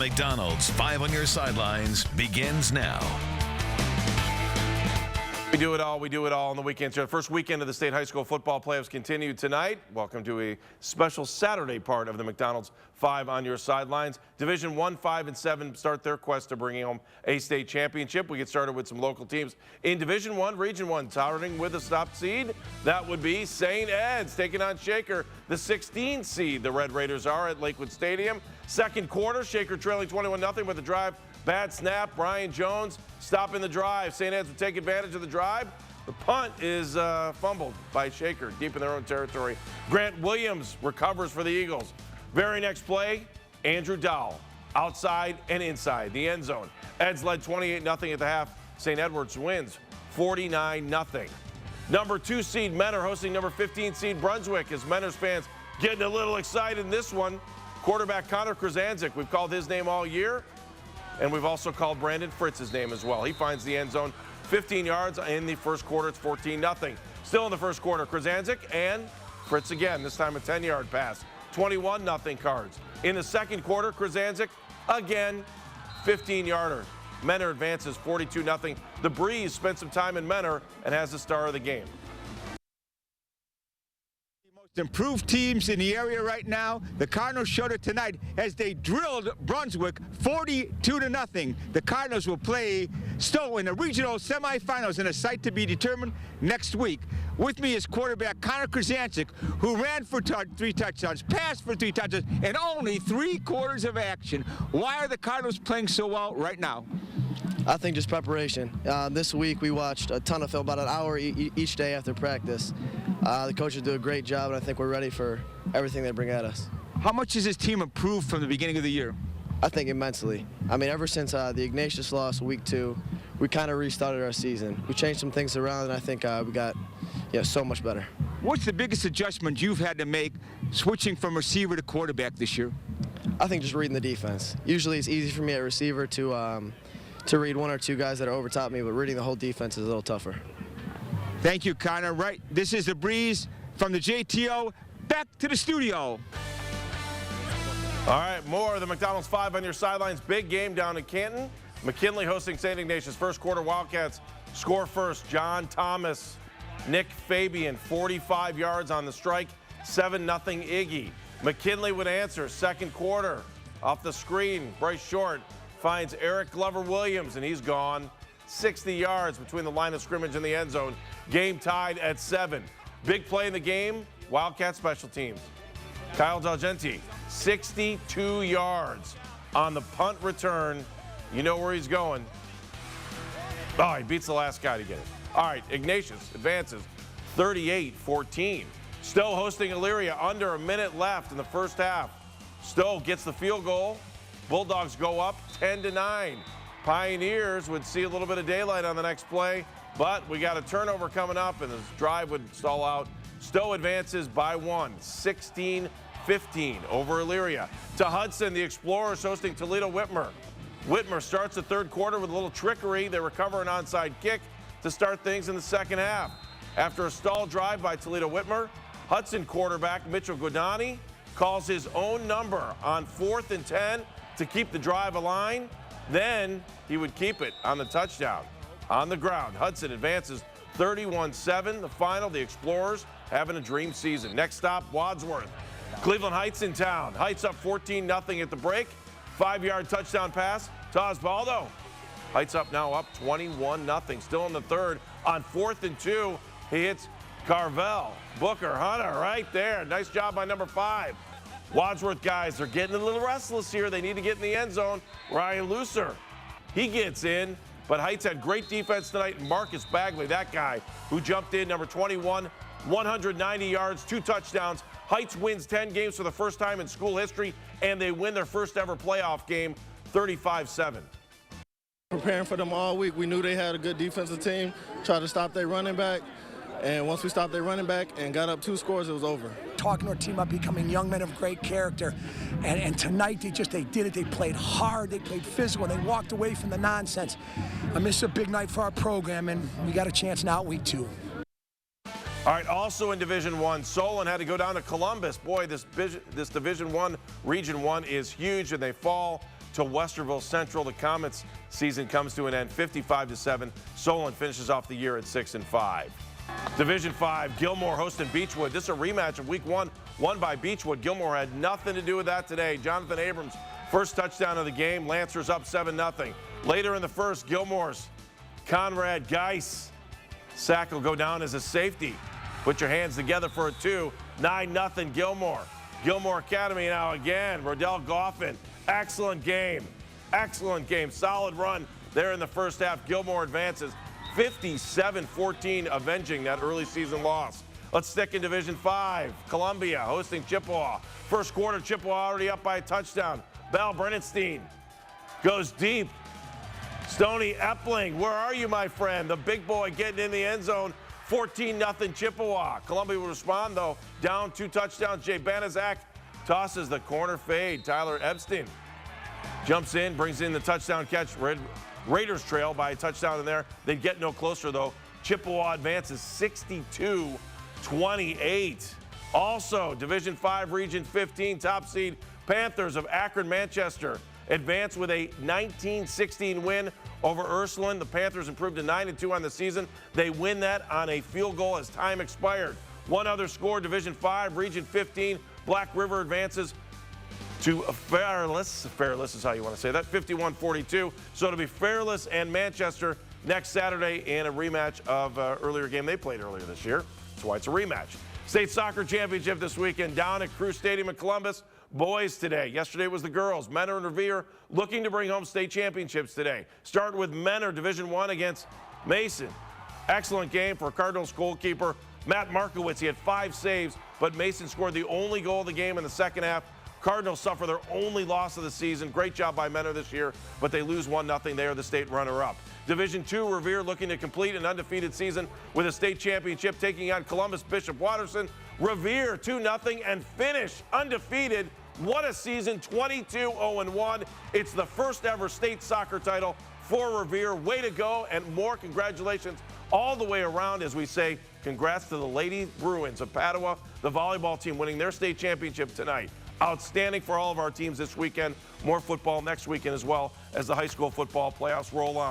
McDonald's 5 on your sidelines begins now. We do it all on the weekends. The first weekend of the state high school football playoffs continue tonight. Welcome to a special Saturday part of the McDonald's 5 on your sidelines. Division 1, 5, and 7 start their quest to bringing home a state championship. We get started with some local teams in Division 1, Region 1, starting with a top seed. That would be St. Ed's taking on Shaker, the 16 seed. The Red Raiders are at Lakewood Stadium. Second quarter, Shaker trailing 21-0 with a drive. Bad snap, Brian Jones stopping the drive. St. Ed's would take advantage of the drive. The punt is fumbled by Shaker deep in their own territory. Grant Williams recovers for the Eagles. Very next play, Andrew Dowell, outside and inside the end zone. Eds led 28-0 at the half. St. Edwards wins 49-0. Number 2 seed Menor hosting number 15 seed Brunswick, as Menor's fans getting a little excited in this one. Quarterback Connor Krasanzik, we've called his name all year. And we've also called Brandon Fritz's name as well. He finds the end zone, 15 yards in the first quarter. It's 14-0. Still in the first quarter, Krasanzik and Fritz again, this time a 10-yard pass. 21-0 Cards. In the second quarter, Krasanzik again, 15-yarder. Menor advances 42-0. The Breeze spent some time in Menor and has the star of the game. Improved teams in the area right now. The Cardinals showed it tonight as they drilled Brunswick 42-0. The Cardinals will play Stowe in the regional semifinals in a site to be determined next week. With me is quarterback Connor Krasanzik, who ran for 3 touchdowns, passed for 3 touchdowns, and only 3 quarters of action. Why are the Cardinals playing so well right now? I think just preparation. This week we watched a ton of film, about an hour each day after practice. The coaches do a great job, and I think we're ready for everything they bring at us. How much has this team improved from the beginning of the year? I think immensely. I mean, ever since the Ignatius loss week 2, we kind of restarted our season. We changed some things around, and I think we got so much better. What's the biggest adjustment you've had to make switching from receiver to quarterback this year? I think just reading the defense. Usually it's easy for me at receiver to read 1 or 2 guys that are over top me, but reading the whole defense is a little tougher. Thank you, Connor. Right, this is The Breeze from the JTO. Back to the studio. All right, more of the McDonald's 5 on your sidelines. Big game down in Canton. McKinley hosting St. Ignatius. First quarter Wildcats score first. John Thomas, Nick Fabian, 45 yards on the strike, 7-0 Iggy. McKinley would answer. Second quarter, off the screen, Bryce Short finds Eric Glover-Williams, and he's gone. 60 yards between the line of scrimmage and the end zone. Game tied at 7. Big play in the game, Wildcat special teams. Kyle Dalgenti, 62 yards on the punt return. You know where he's going. Oh, he beats the last guy to get it. All right, Ignatius advances 38-14. Stowe hosting Elyria, under a minute left in the first half. Stowe gets the field goal. Bulldogs go up 10-9. Pioneers would see a little bit of daylight on the next play, but we got a turnover coming up, and the drive would stall out. Stowe advances by 1, 16-15 over Elyria. To Hudson, the Explorers hosting Toledo Whitmer. Whitmer starts the third quarter with a little trickery. They recover an onside kick to start things in the second half. After a stall drive by Toledo Whitmer, Hudson quarterback Mitchell Godani calls his own number on 4th and 10 to keep the drive alive. Then he would keep it on the touchdown. On the ground, Hudson advances 31-7. The final, the Explorers having a dream season. Next stop, Wadsworth. Cleveland Heights in town. Heights up 14-0 at the break. 5-yard touchdown pass to Osbaldo. Heights up now up 21-0. Still in the third. On 4th and 2, he hits Carvel. Booker Hunter right there. Nice job by number 5. Wadsworth guys are getting a little restless here. They need to get in the end zone. Ryan Looser, he gets in, but Heights had great defense tonight. And Marcus Bagley, that guy who jumped in, number 21, 190 yards, 2 touchdowns. Heights wins 10 games for the first time in school history, and they win their first ever playoff game, 35-7. Preparing for them all week. We knew they had a good defensive team, tried to stop their running back. And once we stopped their running back and got up 2 scores, it was over. Talking to our team about becoming young men of great character. And tonight, they did it. They played hard. They played physical. They walked away from the nonsense. This is a big night for our program, and we got a chance now week 2. All right, also in Division 1, Solon had to go down to Columbus. Boy, this Division 1, Region 1 is huge, and they fall to Westerville Central. The Comets season comes to an end 55-7. Solon finishes off the year at 6-5. Division 5, Gilmore hosting Beechwood. This is a rematch of week 1, won by Beechwood. Gilmore had nothing to do with that today. Jonathan Abrams, first touchdown of the game. Lancers up 7-0. Later in the first, Gilmore's Conrad Geis sack will go down as a safety. Put your hands together for a 2. 9-0 Gilmore. Gilmore Academy now again. Rodell Goffin. Excellent game. Excellent game. Solid run there in the first half. Gilmore advances 57-14, avenging that early season loss. Let's stick in Division 5. Columbia hosting Chippewa. First quarter, Chippewa already up by a touchdown. Bell Brennenstein goes deep. Stoney Epling, where are you, my friend? The big boy getting in the end zone. 14-0 Chippewa. Columbia will respond, though. Down 2 touchdowns. Jay Banaszak tosses the corner fade. Tyler Epstein jumps in, brings in the touchdown catch. Raiders trail by a touchdown in there. They get no closer, though. Chippewa advances 62-28. Also, Division 5, Region 15, top seed Panthers of Akron, Manchester advance with a 19-16 win over Ursuline. The Panthers improved to 9-2 on the season. They win that on a field goal as time expired. One other score, Division 5, Region 15, Black River advances to Fairless. Fairless is how you want to say that, 51-42. So it'll be Fairless and Manchester next Saturday in a rematch of earlier game they played earlier this year. That's why it's a rematch. State Soccer Championship this weekend down at Crew Stadium in Columbus. Boys today. Yesterday was the girls. Menor and Revere looking to bring home state championships today. Start with Menor Division 1 against Mason. Excellent game for Cardinals goalkeeper Matt Markowitz. He had 5 saves, but Mason scored the only goal of the game in the second half. Cardinals suffer their only loss of the season. Great job by Menor this year, but they lose 1-0. They are the state runner-up. Division 2, Revere looking to complete an undefeated season with a state championship, taking on Columbus Bishop Watterson. Revere 2-0 and finish undefeated. What a season, 22-0-1. It's the first ever state soccer title for Revere. Way to go, and more congratulations all the way around as we say congrats to the Lady Bruins of Padua, the volleyball team winning their state championship tonight. Outstanding for all of our teams this weekend. More football next weekend as well as the high school football playoffs roll on.